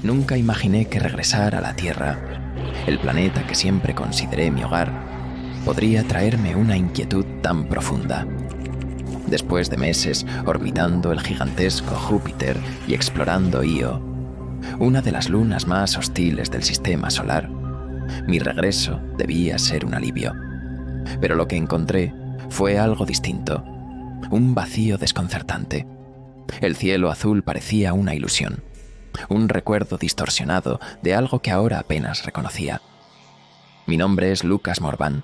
Nunca imaginé que regresar a la Tierra, el planeta que siempre consideré mi hogar, podría traerme una inquietud tan profunda. Después de meses orbitando el gigantesco Júpiter y explorando Io, una de las lunas más hostiles del sistema solar, mi regreso debía ser un alivio. Pero lo que encontré fue algo distinto, un vacío desconcertante. El cielo azul parecía una ilusión, un recuerdo distorsionado de algo que ahora apenas reconocía. Mi nombre es Lucas Morvan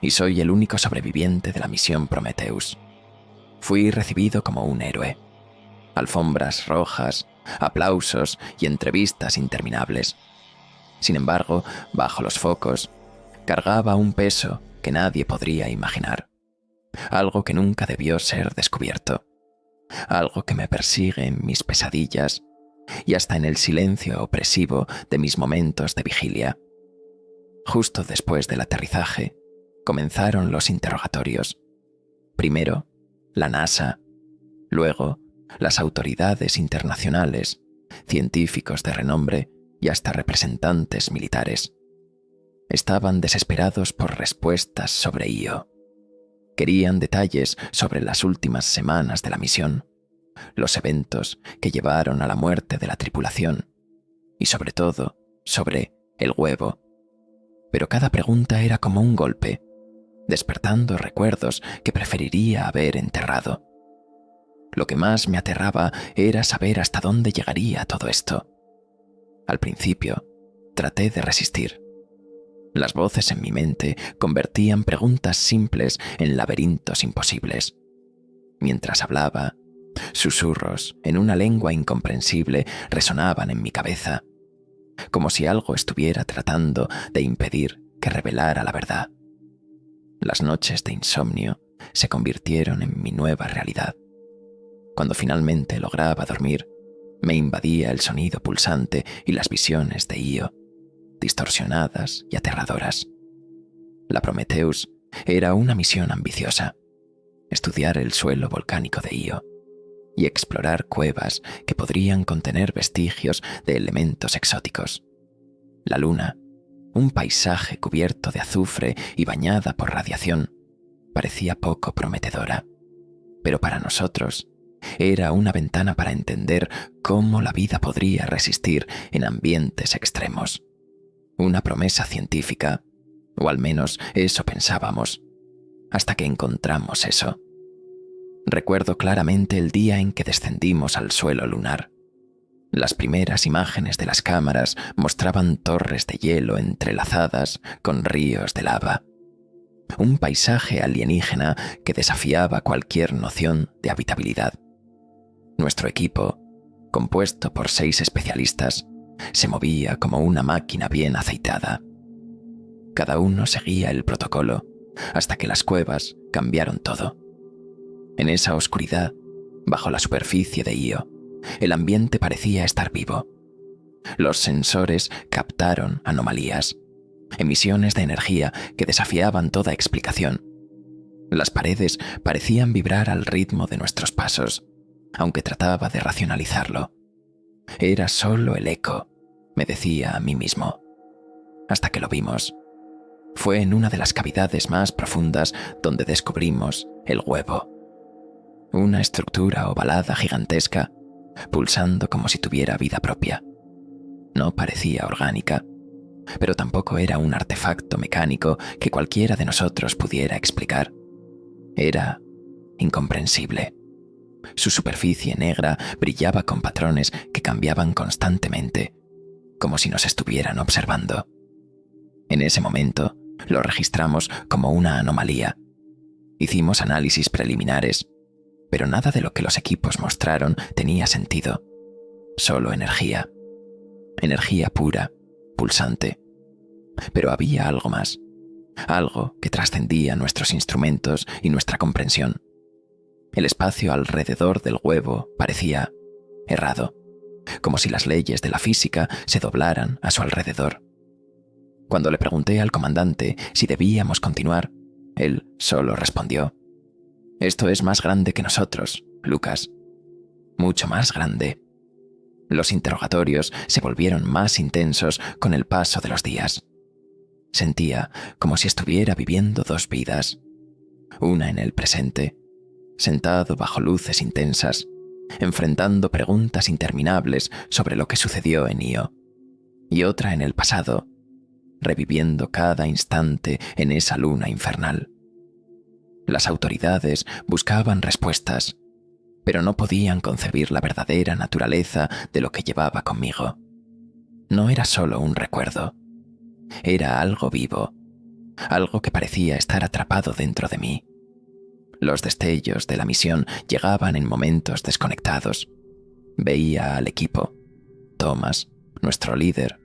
y soy el único sobreviviente de la misión Prometheus. Fui recibido como un héroe. Alfombras rojas, aplausos y entrevistas interminables. Sin embargo, bajo los focos, cargaba un peso que nadie podría imaginar. Algo que nunca debió ser descubierto. Algo que me persigue en mis pesadillas y hasta en el silencio opresivo de mis momentos de vigilia. Justo después del aterrizaje, comenzaron los interrogatorios. Primero, la NASA, luego, las autoridades internacionales, científicos de renombre y hasta representantes militares. Estaban desesperados por respuestas sobre Io. Querían detalles sobre las últimas semanas de la misión, los eventos que llevaron a la muerte de la tripulación y sobre todo, sobre el huevo. Pero cada pregunta era como un golpe, despertando recuerdos que preferiría haber enterrado. Lo que más me aterraba era saber hasta dónde llegaría todo esto. Al principio, traté de resistir. Las voces en mi mente convertían preguntas simples en laberintos imposibles. Mientras hablaba, susurros en una lengua incomprensible resonaban en mi cabeza, como si algo estuviera tratando de impedir que revelara la verdad. Las noches de insomnio se convirtieron en mi nueva realidad. Cuando finalmente lograba dormir, me invadía el sonido pulsante y las visiones de Io, distorsionadas y aterradoras. La Prometheus era una misión ambiciosa: estudiar el suelo volcánico de Io y explorar cuevas que podrían contener vestigios de elementos exóticos. La Luna, un paisaje cubierto de azufre y bañada por radiación, parecía poco prometedora, pero para nosotros era una ventana para entender cómo la vida podría resistir en ambientes extremos. Una promesa científica, o al menos eso pensábamos, hasta que encontramos eso. Recuerdo claramente el día en que descendimos al suelo lunar. Las primeras imágenes de las cámaras mostraban torres de hielo entrelazadas con ríos de lava. Un paisaje alienígena que desafiaba cualquier noción de habitabilidad. Nuestro equipo, compuesto por 6 especialistas, se movía como una máquina bien aceitada. Cada uno seguía el protocolo, hasta que las cuevas cambiaron todo. En esa oscuridad, bajo la superficie de Io, el ambiente parecía estar vivo. Los sensores captaron anomalías, emisiones de energía que desafiaban toda explicación. Las paredes parecían vibrar al ritmo de nuestros pasos, aunque trataba de racionalizarlo. Era solo el eco, me decía a mí mismo. Hasta que lo vimos. Fue en una de las cavidades más profundas donde descubrimos el huevo. Una estructura ovalada gigantesca, pulsando como si tuviera vida propia. No parecía orgánica, pero tampoco era un artefacto mecánico que cualquiera de nosotros pudiera explicar. Era incomprensible. Su superficie negra brillaba con patrones que cambiaban constantemente, como si nos estuvieran observando. En ese momento, lo registramos como una anomalía. Hicimos análisis preliminares, pero nada de lo que los equipos mostraron tenía sentido. Solo energía. Energía pura, pulsante. Pero había algo más. Algo que trascendía nuestros instrumentos y nuestra comprensión. El espacio alrededor del huevo parecía errado, como si las leyes de la física se doblaran a su alrededor. Cuando le pregunté al comandante si debíamos continuar, él solo respondió: «Esto es más grande que nosotros, Lucas. Mucho más grande». Los interrogatorios se volvieron más intensos con el paso de los días. Sentía como si estuviera viviendo dos vidas, una en el presente, sentado bajo luces intensas, enfrentando preguntas interminables sobre lo que sucedió en Io, y otra en el pasado, reviviendo cada instante en esa luna infernal. Las autoridades buscaban respuestas, pero no podían concebir la verdadera naturaleza de lo que llevaba conmigo. No era solo un recuerdo, era algo vivo, algo que parecía estar atrapado dentro de mí. Los destellos de la misión llegaban en momentos desconectados. Veía al equipo, Thomas, nuestro líder,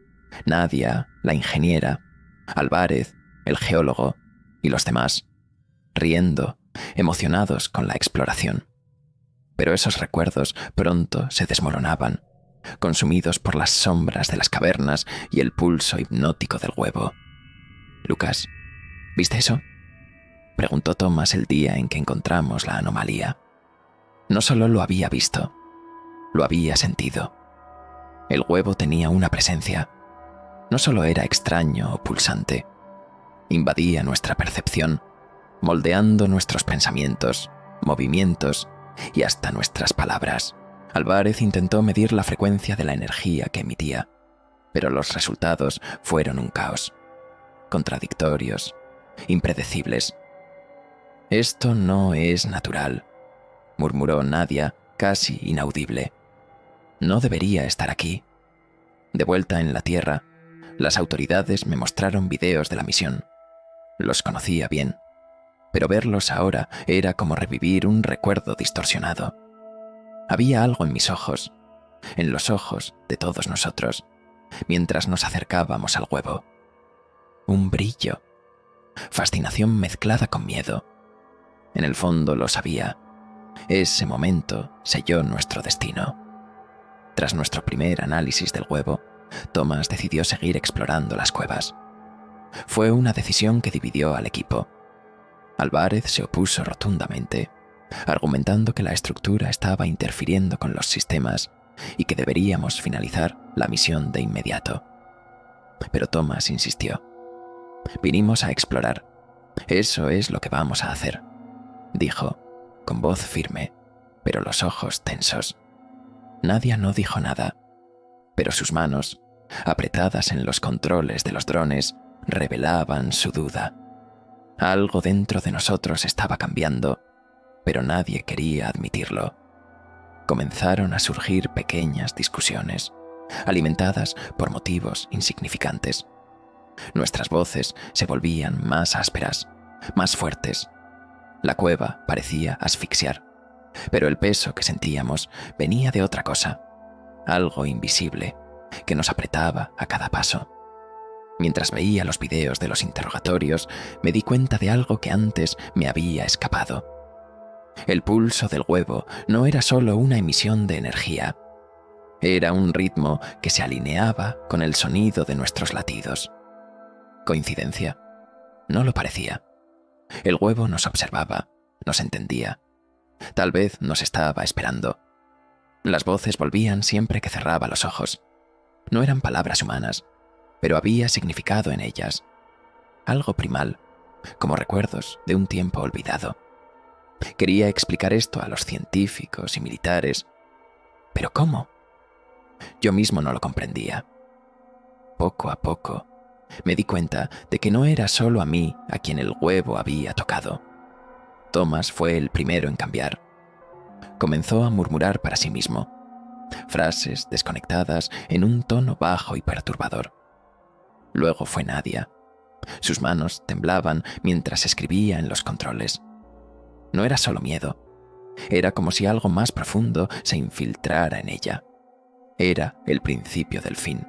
Nadia, la ingeniera, Álvarez, el geólogo, y los demás, riendo, emocionados con la exploración. Pero esos recuerdos pronto se desmoronaban, consumidos por las sombras de las cavernas y el pulso hipnótico del huevo. «Lucas, ¿viste eso?», preguntó Thomas el día en que encontramos la anomalía. No solo lo había visto, lo había sentido. El huevo tenía una presencia. No solo era extraño o pulsante, invadía nuestra percepción, moldeando nuestros pensamientos, movimientos y hasta nuestras palabras. Álvarez intentó medir la frecuencia de la energía que emitía, pero los resultados fueron un caos. Contradictorios, impredecibles. «Esto no es natural», murmuró Nadia, casi inaudible. «No debería estar aquí». De vuelta en la Tierra, las autoridades me mostraron videos de la misión. Los conocía bien, pero verlos ahora era como revivir un recuerdo distorsionado. Había algo en mis ojos, en los ojos de todos nosotros, mientras nos acercábamos al huevo. Un brillo, fascinación mezclada con miedo. En el fondo lo sabía. Ese momento selló nuestro destino. Tras nuestro primer análisis del huevo, Thomas decidió seguir explorando las cuevas. Fue una decisión que dividió al equipo. Álvarez se opuso rotundamente, argumentando que la estructura estaba interfiriendo con los sistemas y que deberíamos finalizar la misión de inmediato. Pero Thomas insistió. «Vinimos a explorar. Eso es lo que vamos a hacer», dijo, con voz firme, pero los ojos tensos. Nadia no dijo nada, pero sus manos, apretadas en los controles de los drones, revelaban su duda. Algo dentro de nosotros estaba cambiando, pero nadie quería admitirlo. Comenzaron a surgir pequeñas discusiones, alimentadas por motivos insignificantes. Nuestras voces se volvían más ásperas, más fuertes. La cueva parecía asfixiar, pero el peso que sentíamos venía de otra cosa, algo invisible, que nos apretaba a cada paso. Mientras veía los videos de los interrogatorios, me di cuenta de algo que antes me había escapado. El pulso del huevo no era solo una emisión de energía. Era un ritmo que se alineaba con el sonido de nuestros latidos. ¿Coincidencia? No lo parecía. El huevo nos observaba, nos entendía. Tal vez nos estaba esperando. Las voces volvían siempre que cerraba los ojos. No eran palabras humanas, pero había significado en ellas. Algo primal, como recuerdos de un tiempo olvidado. Quería explicar esto a los científicos y militares. ¿Pero cómo? Yo mismo no lo comprendía. Poco a poco, me di cuenta de que no era solo a mí a quien el huevo había tocado. Thomas fue el primero en cambiar. Comenzó a murmurar para sí mismo, frases desconectadas en un tono bajo y perturbador. Luego fue Nadia. Sus manos temblaban mientras escribía en los controles. No era solo miedo. Era como si algo más profundo se infiltrara en ella. Era el principio del fin.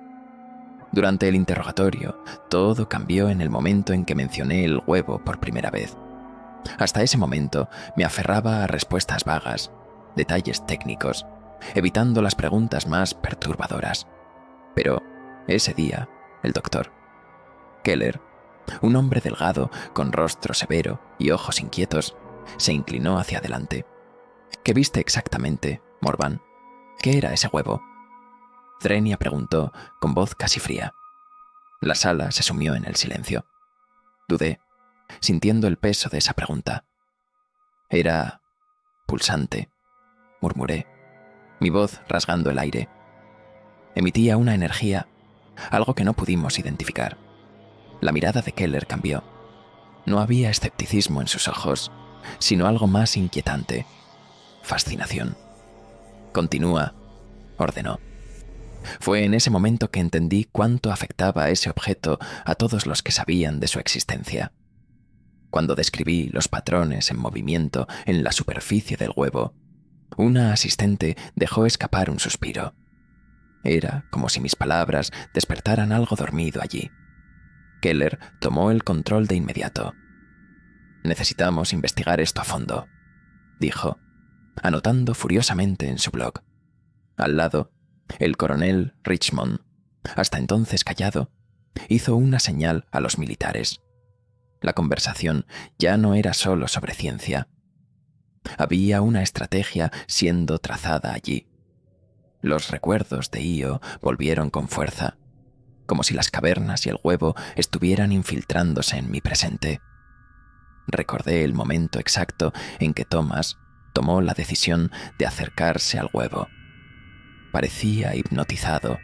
Durante el interrogatorio, todo cambió en el momento en que mencioné el huevo por primera vez. Hasta ese momento me aferraba a respuestas vagas, detalles técnicos, evitando las preguntas más perturbadoras. Pero ese día, el doctor Keller, un hombre delgado, con rostro severo y ojos inquietos, se inclinó hacia adelante. «¿Qué viste exactamente, Morvan? ¿Qué era ese huevo?». Drenia preguntó con voz casi fría. La sala se sumió en el silencio. Dudé, sintiendo el peso de esa pregunta. Era pulsante, murmuré, mi voz rasgando el aire. Emitía una energía, algo que no pudimos identificar. La mirada de Keller cambió. No había escepticismo en sus ojos, sino algo más inquietante. Fascinación. Continúa, ordenó. Fue en ese momento que entendí cuánto afectaba ese objeto a todos los que sabían de su existencia. Cuando describí los patrones en movimiento en la superficie del huevo, una asistente dejó escapar un suspiro. Era como si mis palabras despertaran algo dormido allí. Keller tomó el control de inmediato. «Necesitamos investigar esto a fondo», dijo, anotando furiosamente en su blog. Al lado, el coronel Richmond, hasta entonces callado, hizo una señal a los militares. La conversación ya no era solo sobre ciencia. Había una estrategia siendo trazada allí. Los recuerdos de Io volvieron con fuerza, como si las cavernas y el huevo estuvieran infiltrándose en mi presente. Recordé el momento exacto en que Thomas tomó la decisión de acercarse al huevo. Parecía hipnotizado,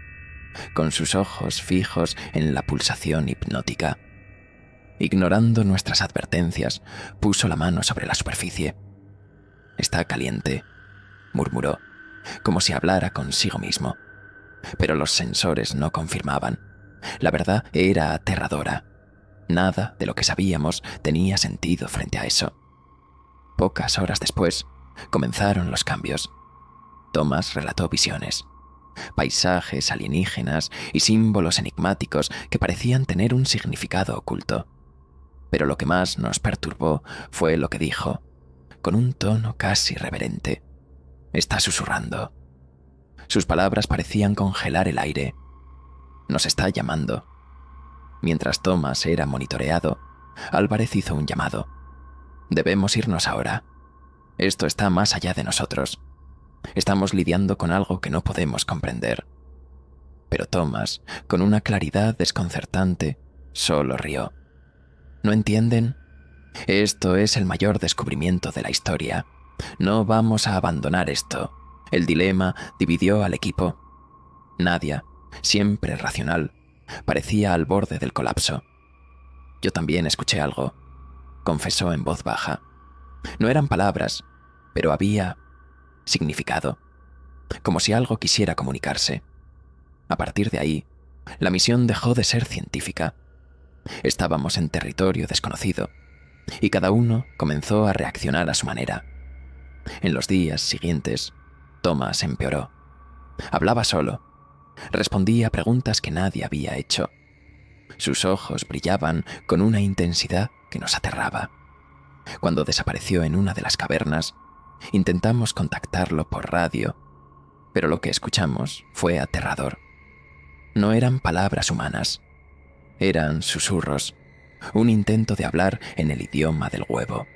con sus ojos fijos en la pulsación hipnótica. Ignorando nuestras advertencias, puso la mano sobre la superficie. «Está caliente», murmuró, como si hablara consigo mismo. Pero los sensores no confirmaban. La verdad era aterradora. Nada de lo que sabíamos tenía sentido frente a eso. Pocas horas después, comenzaron los cambios. Thomas relató visiones, paisajes alienígenas y símbolos enigmáticos que parecían tener un significado oculto. Pero lo que más nos perturbó fue lo que dijo, con un tono casi reverente. «Está susurrando». Sus palabras parecían congelar el aire. «Nos está llamando». Mientras Thomas era monitoreado, Álvarez hizo un llamado. «Debemos irnos ahora. Esto está más allá de nosotros. Estamos lidiando con algo que no podemos comprender». Pero Thomas, con una claridad desconcertante, solo rió. «¿No entienden? Esto es el mayor descubrimiento de la historia. No vamos a abandonar esto». El dilema dividió al equipo. Nadia, siempre racional, parecía al borde del colapso. «Yo también escuché algo», confesó en voz baja. No eran palabras, pero había significado, como si algo quisiera comunicarse. A partir de ahí, la misión dejó de ser científica. Estábamos en territorio desconocido, y cada uno comenzó a reaccionar a su manera. En los días siguientes, Thomas empeoró. Hablaba solo. Respondía a preguntas que nadie había hecho. Sus ojos brillaban con una intensidad que nos aterraba. Cuando desapareció en una de las cavernas, intentamos contactarlo por radio, pero lo que escuchamos fue aterrador. No eran palabras humanas, eran susurros, un intento de hablar en el idioma del huevo.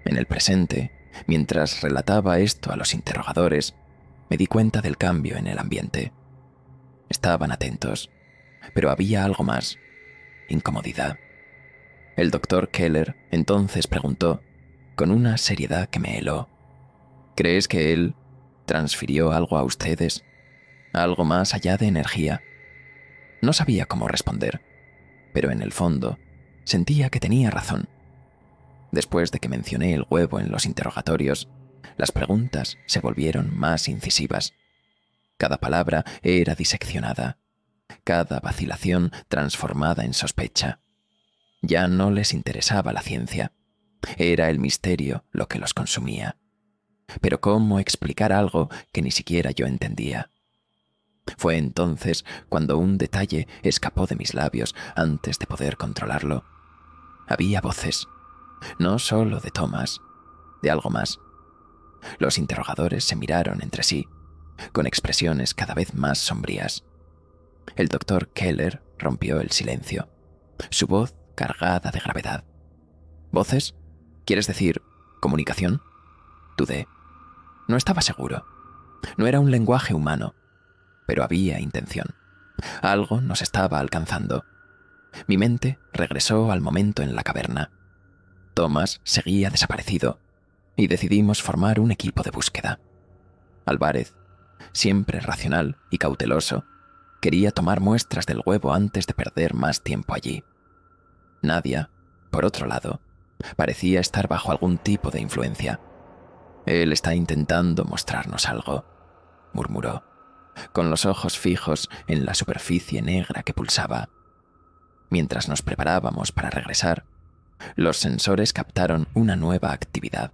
En el presente, mientras relataba esto a los interrogadores, me di cuenta del cambio en el ambiente. Estaban atentos, pero había algo más: incomodidad. El doctor Keller entonces preguntó, con una seriedad que me heló: ¿crees que él transfirió algo a ustedes? ¿Algo más allá de energía? No sabía cómo responder, pero en el fondo sentía que tenía razón. Después de que mencioné el huevo en los interrogatorios, las preguntas se volvieron más incisivas. Cada palabra era diseccionada, cada vacilación transformada en sospecha. Ya no les interesaba la ciencia. Era el misterio lo que los consumía. Pero ¿cómo explicar algo que ni siquiera yo entendía? Fue entonces cuando un detalle escapó de mis labios antes de poder controlarlo. Había voces, no solo de Thomas, de algo más. Los interrogadores se miraron entre sí, con expresiones cada vez más sombrías. El doctor Keller rompió el silencio, su voz cargada de gravedad. ¿Voces? ¿Quieres decir comunicación? Dudé. No estaba seguro. No era un lenguaje humano, pero había intención. Algo nos estaba alcanzando. Mi mente regresó al momento en la caverna. Thomas seguía desaparecido y decidimos formar un equipo de búsqueda. Álvarez, siempre racional y cauteloso, quería tomar muestras del huevo antes de perder más tiempo allí. Nadia, por otro lado, parecía estar bajo algún tipo de influencia. Él está intentando mostrarnos algo, murmuró, con los ojos fijos en la superficie negra que pulsaba. Mientras nos preparábamos para regresar, los sensores captaron una nueva actividad.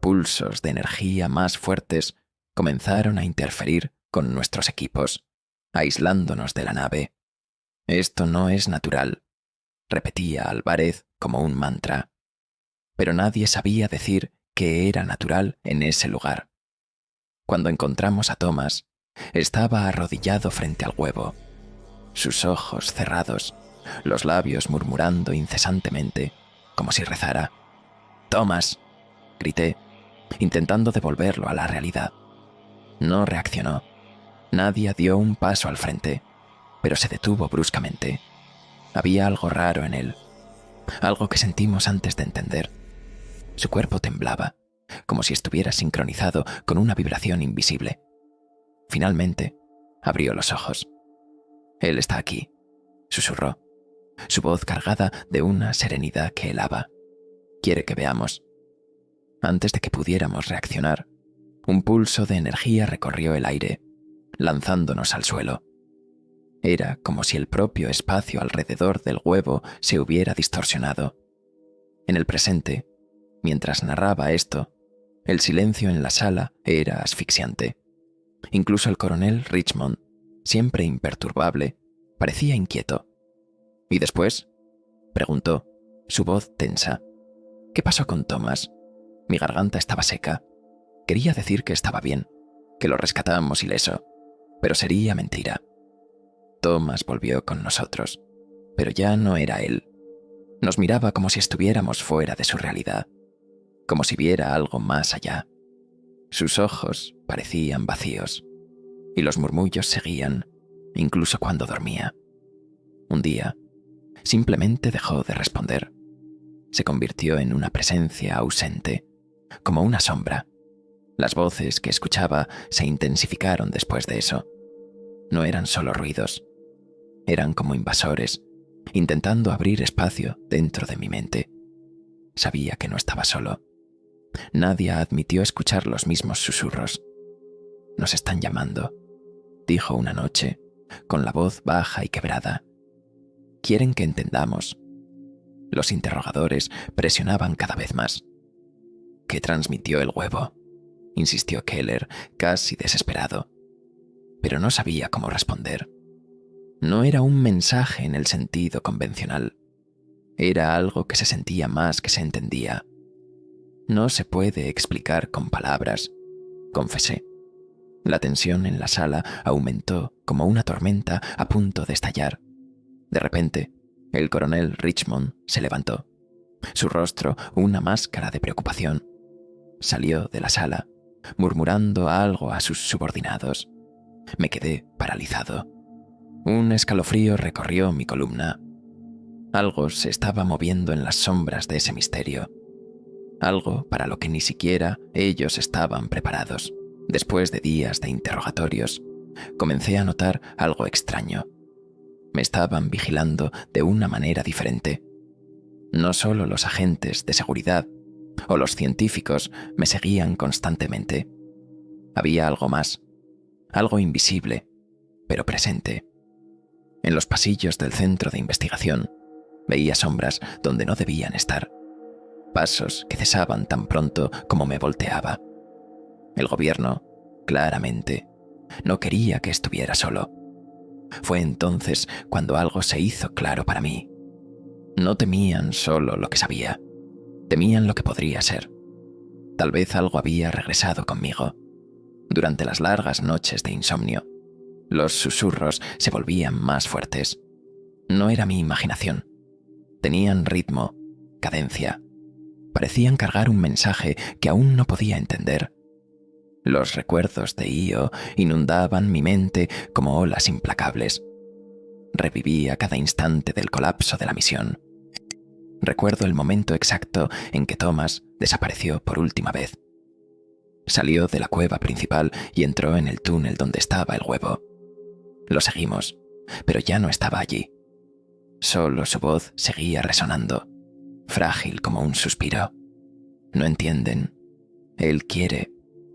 Pulsos de energía más fuertes comenzaron a interferir con nuestros equipos, aislándonos de la nave. Esto no es natural, repetía Álvarez como un mantra. Pero nadie sabía decir que era natural en ese lugar. Cuando encontramos a Thomas, estaba arrodillado frente al huevo, sus ojos cerrados, los labios murmurando incesantemente, como si rezara. «Thomas», grité, intentando devolverlo a la realidad. No reaccionó. Nadia dio un paso al frente, pero se detuvo bruscamente. Había algo raro en él, algo que sentimos antes de entender. Su cuerpo temblaba, como si estuviera sincronizado con una vibración invisible. Finalmente, abrió los ojos. «Él está aquí», susurró, su voz cargada de una serenidad que helaba. «Quiere que veamos». Antes de que pudiéramos reaccionar, un pulso de energía recorrió el aire, lanzándonos al suelo. Era como si el propio espacio alrededor del huevo se hubiera distorsionado. En el presente, mientras narraba esto, el silencio en la sala era asfixiante. Incluso el coronel Richmond, siempre imperturbable, parecía inquieto. «¿Y después?», preguntó, su voz tensa. «¿Qué pasó con Thomas?». Mi garganta estaba seca. Quería decir que estaba bien, que lo rescatamos ileso, pero sería mentira. Thomas volvió con nosotros, pero ya no era él. Nos miraba como si estuviéramos fuera de su realidad, como si viera algo más allá. Sus ojos parecían vacíos, y los murmullos seguían, incluso cuando dormía. Un día, simplemente dejó de responder. Se convirtió en una presencia ausente, como una sombra. Las voces que escuchaba se intensificaron después de eso. No eran solo ruidos, eran como invasores, intentando abrir espacio dentro de mi mente. Sabía que no estaba solo. Nadia admitió escuchar los mismos susurros. «Nos están llamando», dijo una noche, con la voz baja y quebrada. «Quieren que entendamos». Los interrogadores presionaban cada vez más. «¿Qué transmitió el huevo?», insistió Keller, casi desesperado. Pero no sabía cómo responder. No era un mensaje en el sentido convencional. Era algo que se sentía más que se entendía. «No se puede explicar con palabras», confesé. La tensión en la sala aumentó como una tormenta a punto de estallar. De repente, el coronel Richmond se levantó. Su rostro una máscara de preocupación. Salió de la sala, murmurando algo a sus subordinados. Me quedé paralizado. Un escalofrío recorrió mi columna. Algo se estaba moviendo en las sombras de ese misterio. Algo para lo que ni siquiera ellos estaban preparados. Después de días de interrogatorios, comencé a notar algo extraño. Me estaban vigilando de una manera diferente. No solo los agentes de seguridad o los científicos me seguían constantemente. Había algo más, algo invisible, pero presente. En los pasillos del centro de investigación veía sombras donde no debían estar. Pasos que cesaban tan pronto como me volteaba. El gobierno, claramente, no quería que estuviera solo. Fue entonces cuando algo se hizo claro para mí. No temían solo lo que sabía, temían lo que podría ser. Tal vez algo había regresado conmigo. Durante las largas noches de insomnio, los susurros se volvían más fuertes. No era mi imaginación. Tenían ritmo, cadencia. Parecían cargar un mensaje que aún no podía entender. Los recuerdos de Io inundaban mi mente como olas implacables. Reviví a cada instante del colapso de la misión. Recuerdo el momento exacto en que Thomas desapareció por última vez. Salió de la cueva principal y entró en el túnel donde estaba el huevo. Lo seguimos, pero ya no estaba allí. Solo su voz seguía resonando, frágil como un suspiro. No entienden. Él quiere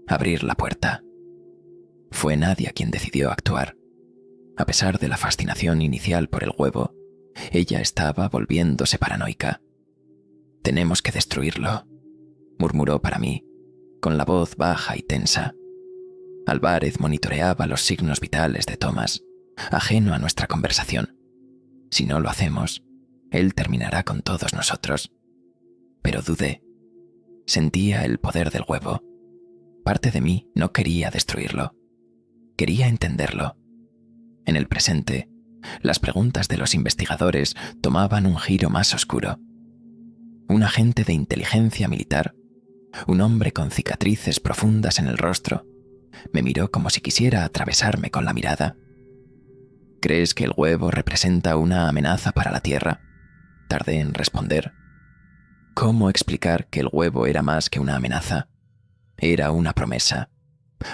abrir la puerta. Fue Nadia quien decidió actuar. A pesar de la fascinación inicial por el huevo, ella estaba volviéndose paranoica. «Tenemos que destruirlo», murmuró para mí, con la voz baja y tensa. Álvarez monitoreaba los signos vitales de Thomas, ajeno a nuestra conversación. Si no lo hacemos, él terminará con todos nosotros. Pero dudé. Sentía el poder del huevo. Parte de mí no quería destruirlo. Quería entenderlo. En el presente, las preguntas de los investigadores tomaban un giro más oscuro. Un agente de inteligencia militar, un hombre con cicatrices profundas en el rostro, me miró como si quisiera atravesarme con la mirada. «¿Crees que el huevo representa una amenaza para la Tierra?», tardé en responder. ¿Cómo explicar que el huevo era más que una amenaza? Era una promesa,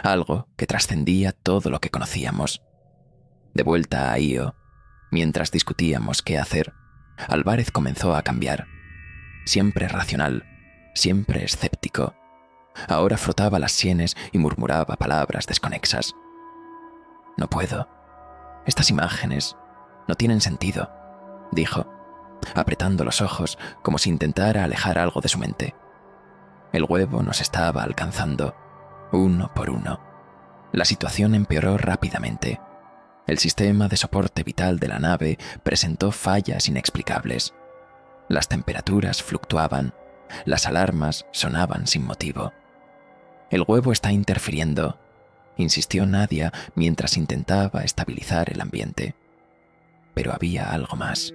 algo que trascendía todo lo que conocíamos. De vuelta a Io, mientras discutíamos qué hacer, Álvarez comenzó a cambiar. Siempre racional, siempre escéptico. Ahora frotaba las sienes y murmuraba palabras desconexas. «No puedo. Estas imágenes no tienen sentido», dijo, apretando los ojos como si intentara alejar algo de su mente. El huevo nos estaba alcanzando, uno por uno. La situación empeoró rápidamente. El sistema de soporte vital de la nave presentó fallas inexplicables. Las temperaturas fluctuaban, las alarmas sonaban sin motivo. «El huevo está interfiriendo», insistió Nadia mientras intentaba estabilizar el ambiente. Pero había algo más.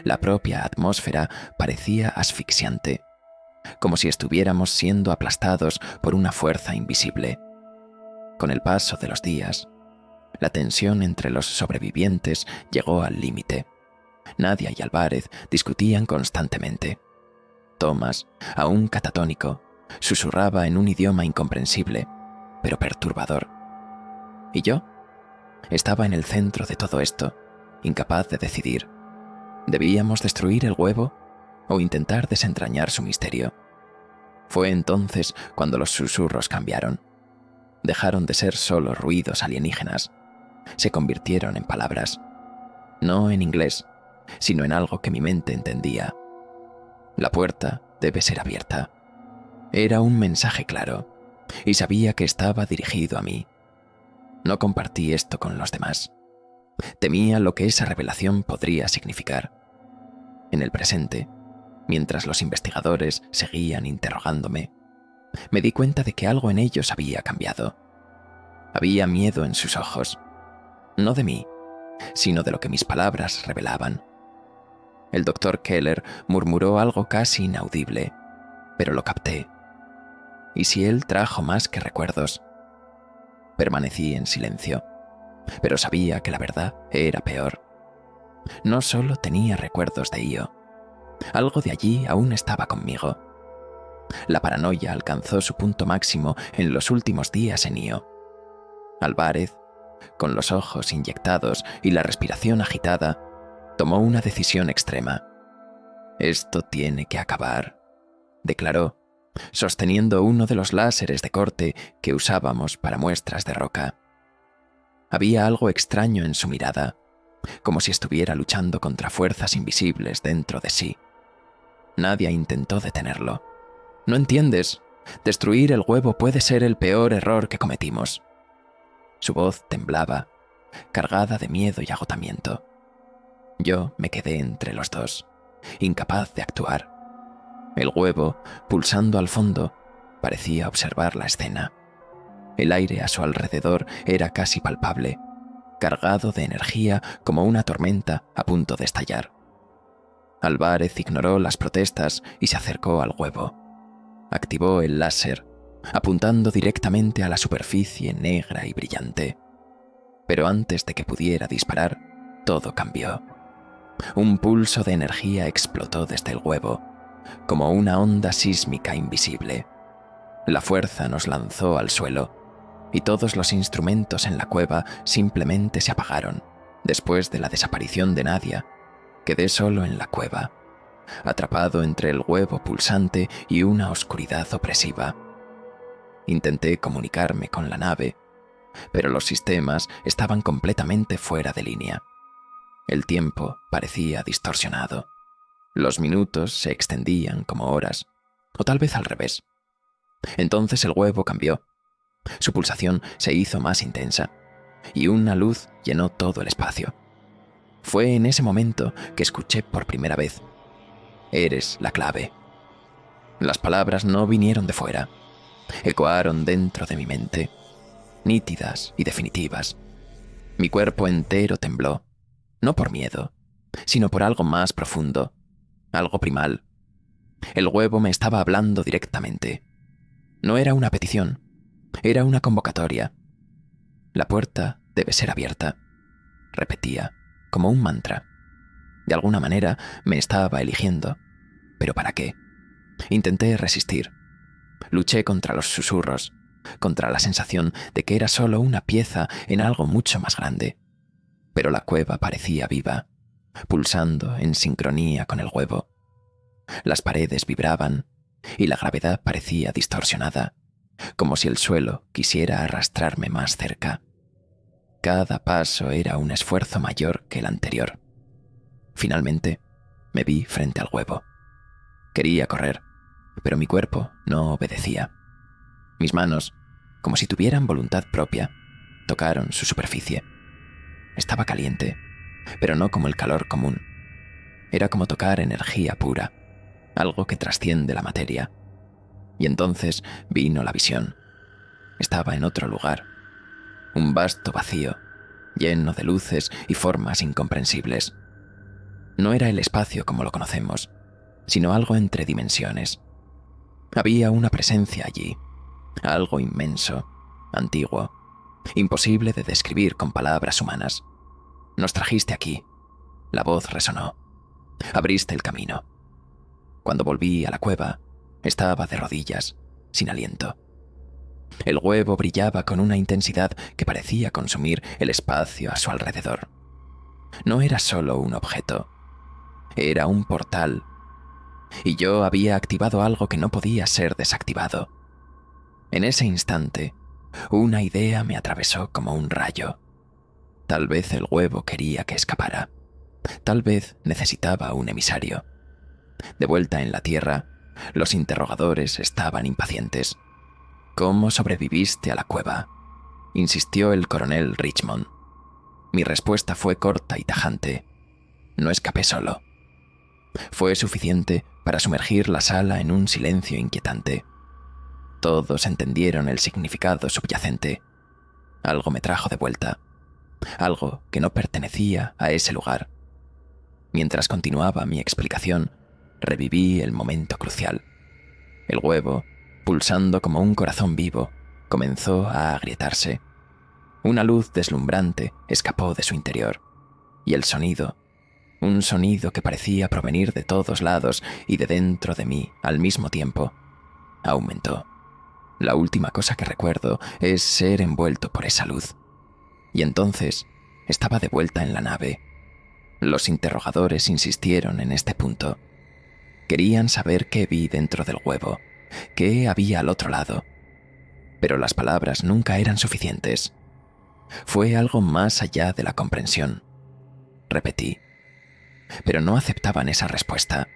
La propia atmósfera parecía asfixiante, como si estuviéramos siendo aplastados por una fuerza invisible. Con el paso de los días, la tensión entre los sobrevivientes llegó al límite. Nadia y Álvarez discutían constantemente. Thomas, aún catatónico, susurraba en un idioma incomprensible, pero perturbador. Y yo estaba en el centro de todo esto, incapaz de decidir. ¿Debíamos destruir el huevo o intentar desentrañar su misterio? Fue entonces cuando los susurros cambiaron. Dejaron de ser solo ruidos alienígenas. Se convirtieron en palabras. No en inglés, sino en algo que mi mente entendía. La puerta debe ser abierta. Era un mensaje claro, y sabía que estaba dirigido a mí. No compartí esto con los demás. Temía lo que esa revelación podría significar. En el presente, mientras los investigadores seguían interrogándome, me di cuenta de que algo en ellos había cambiado. Había miedo en sus ojos, no de mí, sino de lo que mis palabras revelaban. El doctor Keller murmuró algo casi inaudible, pero lo capté. ¿Y si él trajo más que recuerdos? Permanecí en silencio, pero sabía que la verdad era peor. No solo tenía recuerdos de Io, algo de allí aún estaba conmigo. La paranoia alcanzó su punto máximo en los últimos días en Io. Álvarez, con los ojos inyectados y la respiración agitada, tomó una decisión extrema. «Esto tiene que acabar», declaró, sosteniendo uno de los láseres de corte que usábamos para muestras de roca. Había algo extraño en su mirada, como si estuviera luchando contra fuerzas invisibles dentro de sí. Nadia intentó detenerlo. «No entiendes. Destruir el huevo puede ser el peor error que cometimos». Su voz temblaba, cargada de miedo y agotamiento. Yo me quedé entre los dos, incapaz de actuar. El huevo, pulsando al fondo, parecía observar la escena. El aire a su alrededor era casi palpable, cargado de energía como una tormenta a punto de estallar. Álvarez ignoró las protestas y se acercó al huevo. Activó el láser, apuntando directamente a la superficie negra y brillante. Pero antes de que pudiera disparar, todo cambió. Un pulso de energía explotó desde el huevo, como una onda sísmica invisible. La fuerza nos lanzó al suelo, y todos los instrumentos en la cueva simplemente se apagaron. Después de la desaparición de Nadia, quedé solo en la cueva, atrapado entre el huevo pulsante y una oscuridad opresiva. Intenté comunicarme con la nave, pero los sistemas estaban completamente fuera de línea. El tiempo parecía distorsionado. Los minutos se extendían como horas, o tal vez al revés. Entonces el huevo cambió. Su pulsación se hizo más intensa, y una luz llenó todo el espacio. Fue en ese momento que escuché por primera vez: «Eres la clave». Las palabras no vinieron de fuera, ecoaron dentro de mi mente, nítidas y definitivas. Mi cuerpo entero tembló, no por miedo, sino por algo más profundo, algo primal. El huevo me estaba hablando directamente. No era una petición, era una convocatoria. «La puerta debe ser abierta», repetía, como un mantra. De alguna manera me estaba eligiendo. ¿Pero para qué? Intenté resistir. Luché contra los susurros, contra la sensación de que era solo una pieza en algo mucho más grande. Pero la cueva parecía viva, pulsando en sincronía con el huevo. Las paredes vibraban y la gravedad parecía distorsionada, como si el suelo quisiera arrastrarme más cerca. Cada paso era un esfuerzo mayor que el anterior. Finalmente, me vi frente al huevo. Quería correr, pero mi cuerpo no obedecía. Mis manos, como si tuvieran voluntad propia, tocaron su superficie. Estaba caliente, pero no como el calor común. Era como tocar energía pura, algo que trasciende la materia. Y entonces vino la visión. Estaba en otro lugar, un vasto vacío, lleno de luces y formas incomprensibles. No era el espacio como lo conocemos, sino algo entre dimensiones. Había una presencia allí, algo inmenso, antiguo, imposible de describir con palabras humanas. «Nos trajiste aquí», la voz resonó. «Abriste el camino». Cuando volví a la cueva, estaba de rodillas, sin aliento. El huevo brillaba con una intensidad que parecía consumir el espacio a su alrededor. No era solo un objeto, era un portal, y yo había activado algo que no podía ser desactivado. En ese instante, una idea me atravesó como un rayo. Tal vez el huevo quería que escapara. Tal vez necesitaba un emisario. De vuelta en la Tierra, los interrogadores estaban impacientes. «¿Cómo sobreviviste a la cueva?», insistió el coronel Richmond. Mi respuesta fue corta y tajante: «No escapé solo». Fue suficiente para sumergir la sala en un silencio inquietante. Todos entendieron el significado subyacente. Algo me trajo de vuelta, algo que no pertenecía a ese lugar. Mientras continuaba mi explicación, reviví el momento crucial. El huevo, pulsando como un corazón vivo, comenzó a agrietarse. Una luz deslumbrante escapó de su interior, y el sonido, un sonido que parecía provenir de todos lados y de dentro de mí al mismo tiempo, aumentó. La última cosa que recuerdo es ser envuelto por esa luz. Y entonces estaba de vuelta en la nave. Los interrogadores insistieron en este punto. Querían saber qué vi dentro del huevo, qué había al otro lado. Pero las palabras nunca eran suficientes. Fue algo más allá de la comprensión. Repetí. Pero no aceptaban esa respuesta.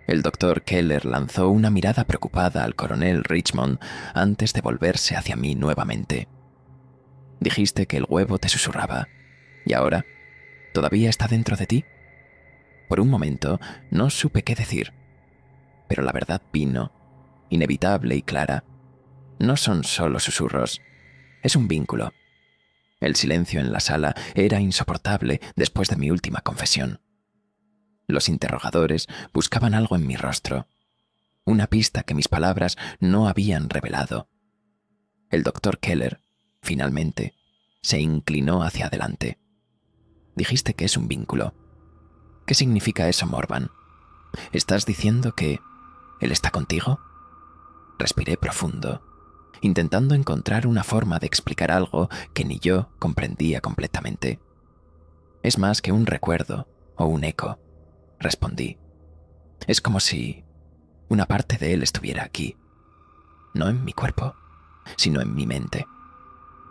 El doctor Keller lanzó una mirada preocupada al coronel Richmond antes de volverse hacia mí nuevamente. «Dijiste que el huevo te susurraba. ¿Y ahora? ¿Todavía está dentro de ti?» Por un momento no supe qué decir. Pero la verdad vino, inevitable y clara. No son solo susurros, es un vínculo. El silencio en la sala era insoportable después de mi última confesión. Los interrogadores buscaban algo en mi rostro. una pista que mis palabras no habían revelado. El doctor Keller, finalmente, se inclinó hacia adelante. Dijiste que es un vínculo. ¿Qué significa eso, Morvan? ¿Estás diciendo que él está contigo? Respiré profundo, intentando encontrar una forma de explicar algo que ni yo comprendía completamente. Es más que un recuerdo o un eco, respondí. Es como si una parte de él estuviera aquí, no en mi cuerpo, sino en mi mente.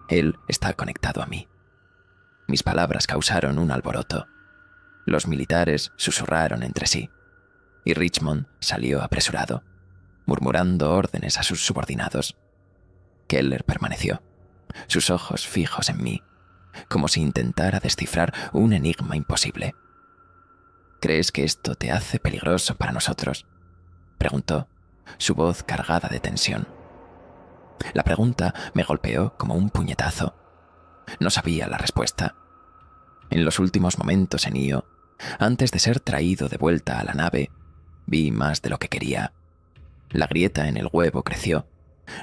Él está conectado a mí. Mis palabras causaron un alboroto. Los militares susurraron entre sí, y Richmond salió apresurado, murmurando órdenes a sus subordinados. Keller permaneció, sus ojos fijos en mí, como si intentara descifrar un enigma imposible. ¿Crees que esto te hace peligroso para nosotros?, preguntó, su voz cargada de tensión. La pregunta me golpeó como un puñetazo. No sabía la respuesta. En los últimos momentos en Io, antes de ser traído de vuelta a la nave, vi más de lo que quería. La grieta en el huevo creció,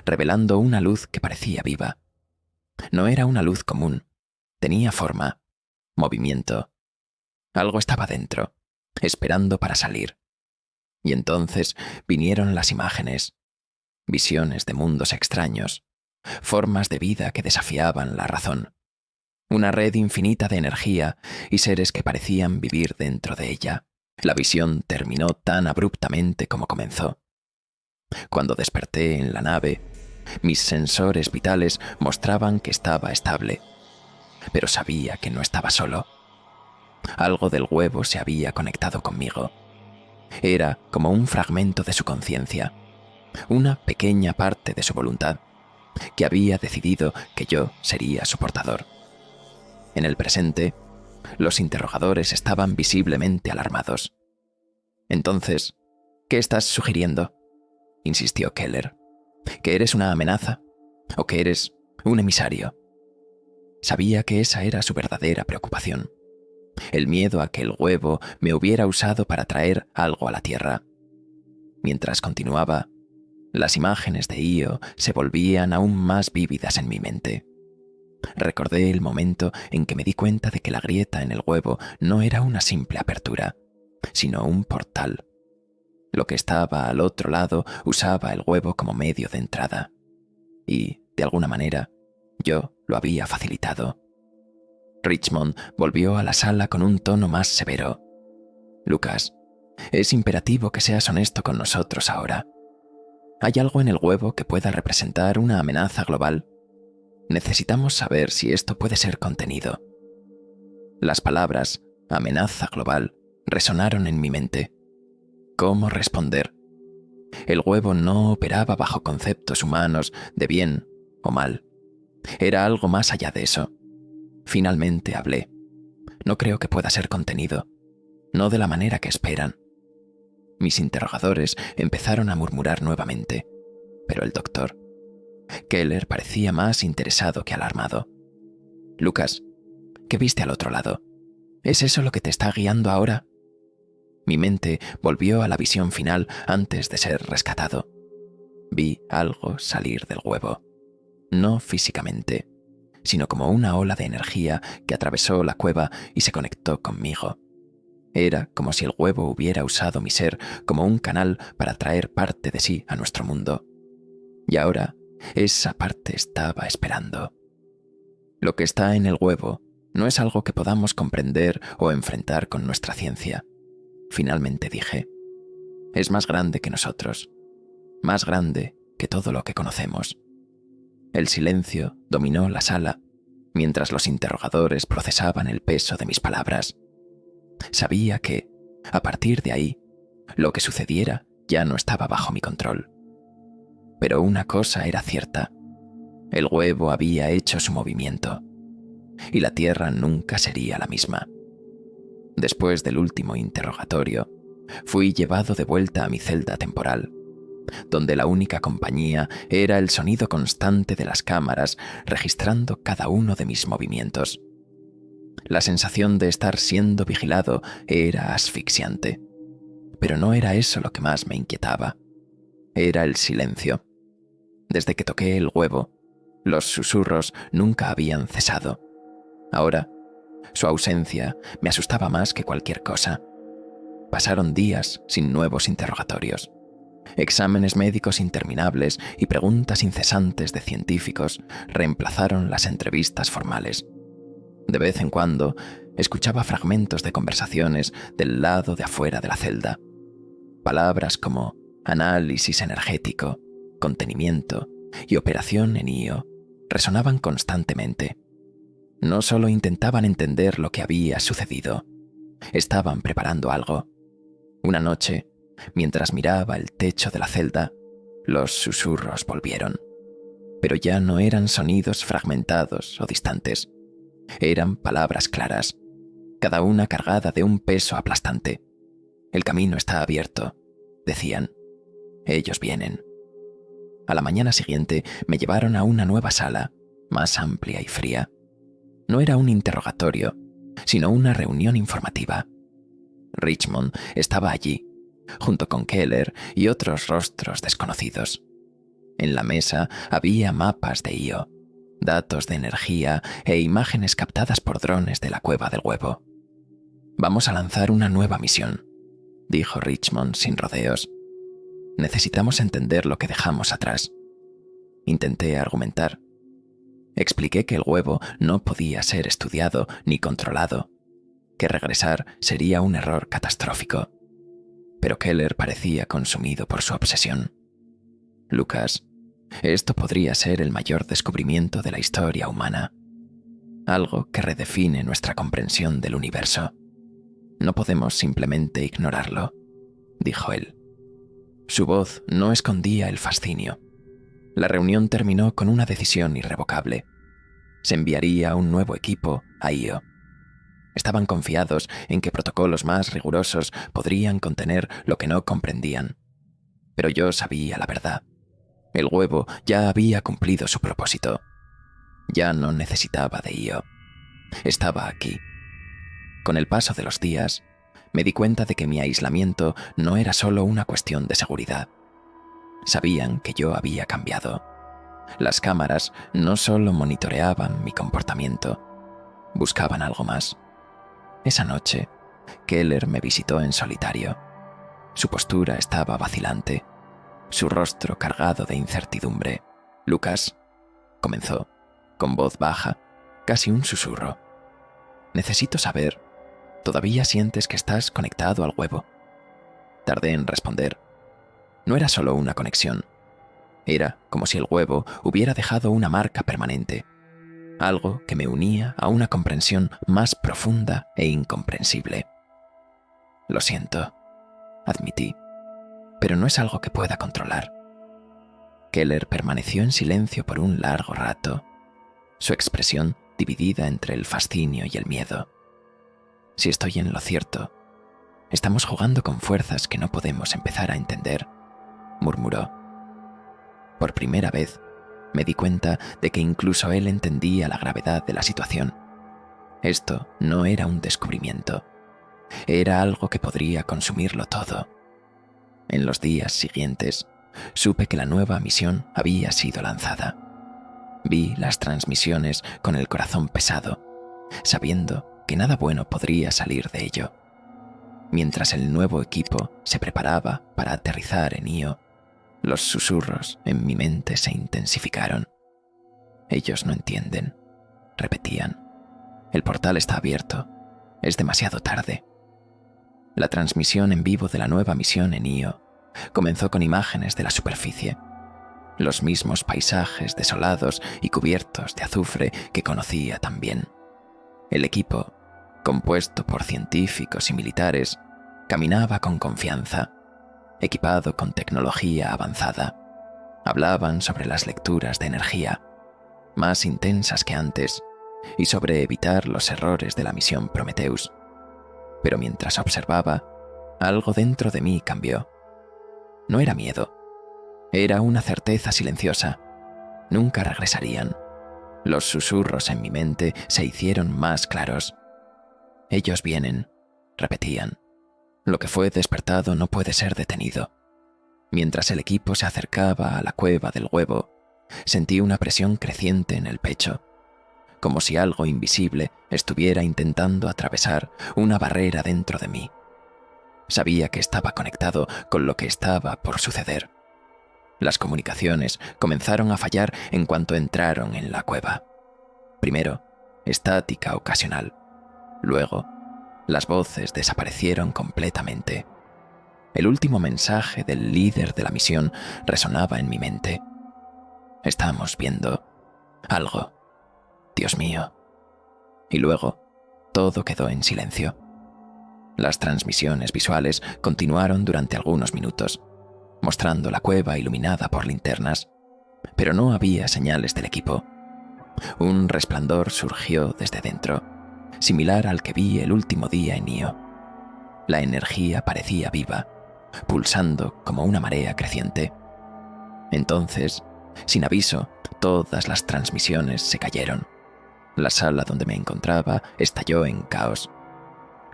revelando una luz que parecía viva. No era una luz común. Tenía forma, movimiento. Algo estaba dentro, esperando para salir. Y entonces vinieron las imágenes, visiones de mundos extraños, formas de vida que desafiaban la razón. Una red infinita de energía y seres que parecían vivir dentro de ella. La visión terminó tan abruptamente como comenzó. Cuando desperté en la nave, mis sensores vitales mostraban que estaba estable, pero sabía que no estaba solo. Algo del huevo se había conectado conmigo. Era como un fragmento de su conciencia, una pequeña parte de su voluntad, que había decidido que yo sería su portador. En el presente, los interrogadores estaban visiblemente alarmados. Entonces, ¿qué estás sugiriendo?, insistió Keller. ¿Que eres una amenaza? ¿O que eres un emisario? Sabía que esa era su verdadera preocupación. El miedo a que el huevo me hubiera usado para traer algo a la Tierra. Mientras continuaba, las imágenes de Io se volvían aún más vívidas en mi mente. Recordé el momento en que me di cuenta de que la grieta en el huevo no era una simple apertura, sino un portal. Lo que estaba al otro lado usaba el huevo como medio de entrada. Y, de alguna manera, yo lo había facilitado. Richmond volvió a la sala con un tono más severo. Lucas, es imperativo que seas honesto con nosotros ahora. ¿Hay algo en el huevo que pueda representar una amenaza global? Necesitamos saber si esto puede ser contenido. Las palabras amenaza global resonaron en mi mente. ¿Cómo responder? El huevo no operaba bajo conceptos humanos de bien o mal. Era algo más allá de eso. Finalmente hablé. No creo que pueda ser contenido. No de la manera que esperan. Mis interrogadores empezaron a murmurar nuevamente, pero el doctor Keller parecía más interesado que alarmado. Lucas, ¿qué viste al otro lado? ¿Es eso lo que te está guiando ahora? Mi mente volvió a la visión final antes de ser rescatado. Vi algo salir del huevo. No físicamente, sino como una ola de energía que atravesó la cueva y se conectó conmigo. Era como si el huevo hubiera usado mi ser como un canal para traer parte de sí a nuestro mundo. Y ahora, esa parte estaba esperando. Lo que está en el huevo no es algo que podamos comprender o enfrentar con nuestra ciencia. Finalmente dije, es más grande que nosotros, más grande que todo lo que conocemos. El silencio dominó la sala mientras los interrogadores procesaban el peso de mis palabras. Sabía que, a partir de ahí, lo que sucediera ya no estaba bajo mi control. Pero una cosa era cierta. El huevo había hecho su movimiento, y la Tierra nunca sería la misma. Después del último interrogatorio, fui llevado de vuelta a mi celda temporal, donde la única compañía era el sonido constante de las cámaras registrando cada uno de mis movimientos. La sensación de estar siendo vigilado era asfixiante, pero no era eso lo que más me inquietaba. Era el silencio. Desde que toqué el huevo, los susurros nunca habían cesado. Ahora, su ausencia me asustaba más que cualquier cosa. Pasaron días sin nuevos interrogatorios. Exámenes médicos interminables y preguntas incesantes de científicos reemplazaron las entrevistas formales. De vez en cuando, escuchaba fragmentos de conversaciones del lado de afuera de la celda. Palabras como análisis energético, contenimiento y operación en IO resonaban constantemente. No solo intentaban entender lo que había sucedido, estaban preparando algo. Una noche, mientras miraba el techo de la celda, los susurros volvieron. Pero ya no eran sonidos fragmentados o distantes. Eran palabras claras, cada una cargada de un peso aplastante. El camino está abierto, decían. Ellos vienen. A la mañana siguiente me llevaron a una nueva sala, más amplia y fría. No era un interrogatorio, sino una reunión informativa. Richmond estaba allí, junto con Keller y otros rostros desconocidos. En la mesa había mapas de IO, datos de energía e imágenes captadas por drones de la Cueva del Huevo. «Vamos a lanzar una nueva misión», dijo Richmond sin rodeos. «Necesitamos entender lo que dejamos atrás». Intenté argumentar. Expliqué que el huevo no podía ser estudiado ni controlado, que regresar sería un error catastrófico. Pero Keller parecía consumido por su obsesión. «Lucas, esto podría ser el mayor descubrimiento de la historia humana. Algo que redefine nuestra comprensión del universo. No podemos simplemente ignorarlo», dijo él. Su voz no escondía el fascinio. La reunión terminó con una decisión irrevocable. Se enviaría un nuevo equipo a IO. Estaban confiados en que protocolos más rigurosos podrían contener lo que no comprendían. Pero yo sabía la verdad. El huevo ya había cumplido su propósito. Ya no necesitaba de IO. Estaba aquí. Con el paso de los días, me di cuenta de que mi aislamiento no era solo una cuestión de seguridad. Sabían que yo había cambiado. Las cámaras no solo monitoreaban mi comportamiento, buscaban algo más. Esa noche, Keller me visitó en solitario. Su postura estaba vacilante, su rostro cargado de incertidumbre. «Lucas», comenzó, con voz baja, casi un susurro. «Necesito saber, ¿todavía sientes que estás conectado al huevo?» Tardé en responder. No era solo una conexión. Era como si el huevo hubiera dejado una marca permanente, algo que me unía a una comprensión más profunda e incomprensible. «Lo siento», admití, «pero no es algo que pueda controlar». Keller permaneció en silencio por un largo rato, su expresión dividida entre el fascinio y el miedo. «Si estoy en lo cierto, estamos jugando con fuerzas que no podemos empezar a entender», murmuró. Por primera vez, me di cuenta de que incluso él entendía la gravedad de la situación. Esto no era un descubrimiento. Era algo que podría consumirlo todo. En los días siguientes, supe que la nueva misión había sido lanzada. Vi las transmisiones con el corazón pesado, sabiendo que nada bueno podría salir de ello. Mientras el nuevo equipo se preparaba para aterrizar en IO, los susurros en mi mente se intensificaron. «Ellos no entienden», repetían. «El portal está abierto. Es demasiado tarde». La transmisión en vivo de la nueva misión en IO comenzó con imágenes de la superficie. Los mismos paisajes desolados y cubiertos de azufre que conocía tan bien. El equipo, compuesto por científicos y militares, caminaba con confianza, equipado con tecnología avanzada. Hablaban sobre las lecturas de energía, más intensas que antes, y sobre evitar los errores de la misión Prometheus. Pero mientras observaba, algo dentro de mí cambió. No era miedo, era una certeza silenciosa. Nunca regresarían. Los susurros en mi mente se hicieron más claros. «Ellos vienen», repetían. «Lo que fue despertado no puede ser detenido». Mientras el equipo se acercaba a la cueva del huevo, sentí una presión creciente en el pecho, como si algo invisible estuviera intentando atravesar una barrera dentro de mí. Sabía que estaba conectado con lo que estaba por suceder. Las comunicaciones comenzaron a fallar en cuanto entraron en la cueva. Primero, estática ocasional. Luego, las voces desaparecieron completamente. El último mensaje del líder de la misión resonaba en mi mente. Estamos viendo algo. Dios mío. Y luego, todo quedó en silencio. Las transmisiones visuales continuaron durante algunos minutos, mostrando la cueva iluminada por linternas, pero no había señales del equipo. Un resplandor surgió desde dentro, similar al que vi el último día en Io. La energía parecía viva, pulsando como una marea creciente. Entonces, sin aviso, todas las transmisiones se cayeron. La sala donde me encontraba estalló en caos.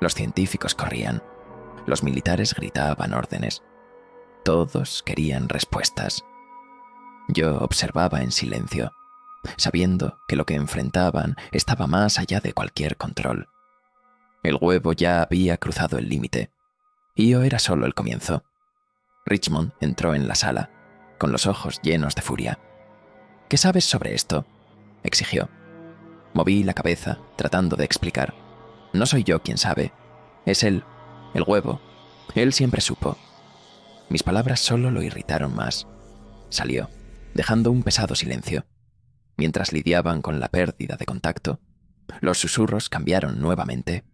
Los científicos corrían. Los militares gritaban órdenes. Todos querían respuestas. Yo observaba en silencio, sabiendo que lo que enfrentaban estaba más allá de cualquier control. El huevo ya había cruzado el límite. Io era solo el comienzo. Richmond entró en la sala, con los ojos llenos de furia. «¿Qué sabes sobre esto?», exigió. Moví la cabeza, tratando de explicar. No soy yo quien sabe. Es él, el huevo. Él siempre supo. Mis palabras solo lo irritaron más. Salió, dejando un pesado silencio. Mientras lidiaban con la pérdida de contacto, los susurros cambiaron nuevamente.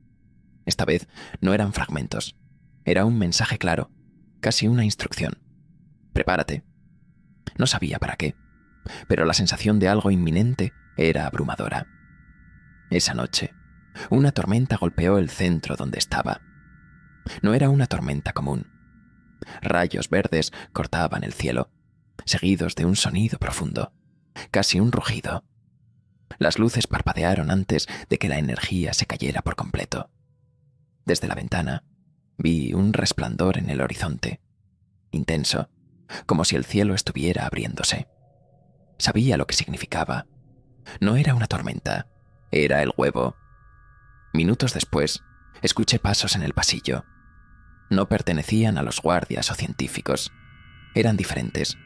Esta vez no eran fragmentos. Era un mensaje claro, casi una instrucción. «Prepárate». No sabía para qué, pero la sensación de algo inminente era abrumadora. Esa noche, una tormenta golpeó el centro donde estaba. No era una tormenta común. Rayos verdes cortaban el cielo, seguidos de un sonido profundo, casi un rugido. Las luces parpadearon antes de que la energía se cayera por completo. Desde la ventana, vi un resplandor en el horizonte, intenso, como si el cielo estuviera abriéndose. Sabía lo que significaba. No era una tormenta, era el huevo. Minutos después, escuché pasos en el pasillo. No pertenecían a los guardias o científicos. Eran diferentes,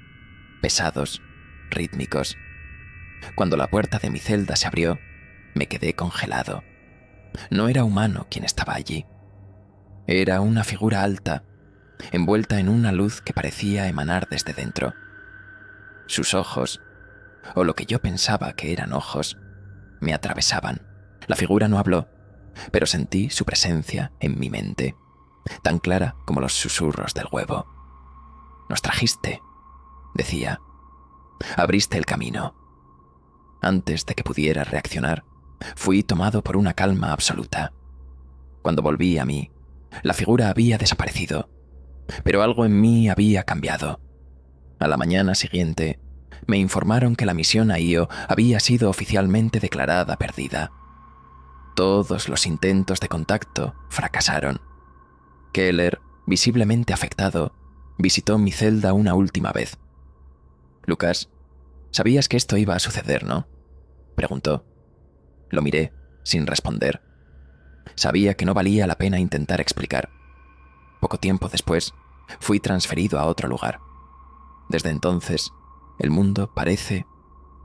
pesados, rítmicos. Cuando la puerta de mi celda se abrió, me quedé congelado. No era humano quien estaba allí. Era una figura alta, envuelta en una luz que parecía emanar desde dentro. Sus ojos, o lo que yo pensaba que eran ojos, me atravesaban. La figura no habló, pero sentí su presencia en mi mente, tan clara como los susurros del huevo. «Nos trajiste», decía. «Abriste el camino». Antes de que pudiera reaccionar, fui tomado por una calma absoluta. Cuando volví a mí, la figura había desaparecido, pero algo en mí había cambiado. A la mañana siguiente, me informaron que la misión a Io había sido oficialmente declarada perdida. Todos los intentos de contacto fracasaron. Keller, visiblemente afectado, visitó mi celda una última vez. «Lucas, sabías que esto iba a suceder, ¿no?», preguntó. Lo miré, sin responder. Sabía que no valía la pena intentar explicar. Poco tiempo después, fui transferido a otro lugar. Desde entonces, el mundo parece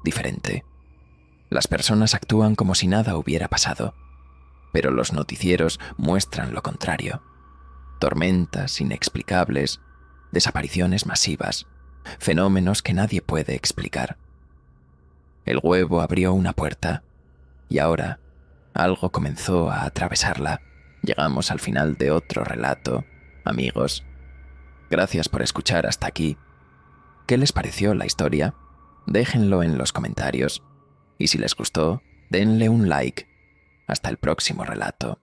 diferente. Las personas actúan como si nada hubiera pasado, pero los noticieros muestran lo contrario. Tormentas inexplicables, desapariciones masivas, fenómenos que nadie puede explicar. El huevo abrió una puerta, y ahora algo comenzó a atravesarla. Llegamos al final de otro relato, amigos. Gracias por escuchar hasta aquí. ¿Qué les pareció la historia? Déjenlo en los comentarios. Y si les gustó, denle un like. Hasta el próximo relato.